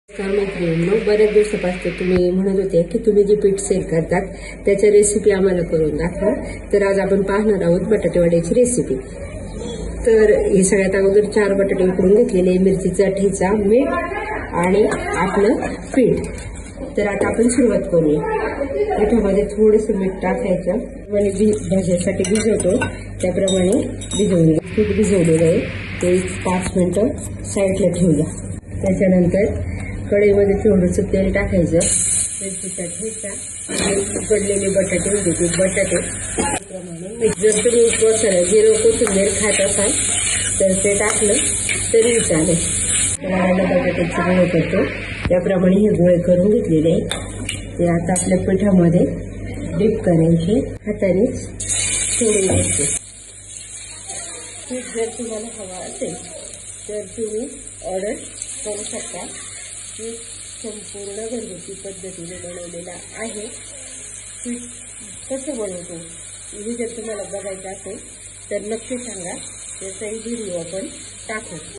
मैत्रिणींनो, बऱ्याच दिवसापासून तुम्ही म्हणत होते की तुम्ही जे पीठ सेल करतात त्याच्या रेसिपी आम्हाला करून दाखवा. तर आज आपण पाहणार आहोत बटाटे वड्याची रेसिपी. तर हे सगळ्यात अगोदर 4 बटाटे उकडून घेतलेले, मिरचीचा ठेचा, मीठ आणि आपलं पीठ. तर आता आपण सुरुवात करूया. पिठामध्ये थोडंसं मीठ टाकायचं आणि भाज्यासाठी भिजवतो त्याप्रमाणे भिजवून पीठ भिजवलेलं आहे ते 5 मिनिटं साईडला ठेवूया. त्याच्यानंतर कढईमध्ये थोडंसं तेल टाकायचं, मिरचीचा ठेचा आणि उकडलेले बटाटे होते ते बटाटे त्याप्रमाणे. जर तुम्ही मसाला जिरं कोथिंबीर खात असाल तर ते टाकलं तरी चालेल. तर बटाट्याचे गोळे करतो त्याप्रमाणे हे गोळे करून घेतलेले ते आता आपल्या पिठामध्ये डीप करायचे, हातानेच सोडून घ्यायचे. पीठ जर तुम्हाला हवा असेल तर तुम्ही ऑर्डर करू शकता. पीठ संपूर्ण घरगुती पद्धतीने बनवलेला आहे. पीठ कसं बनवतो हे जर तुम्हाला बघायचं असेल तर नक्की सांगा, त्याचाही व्हिडिओ आपण टाकू.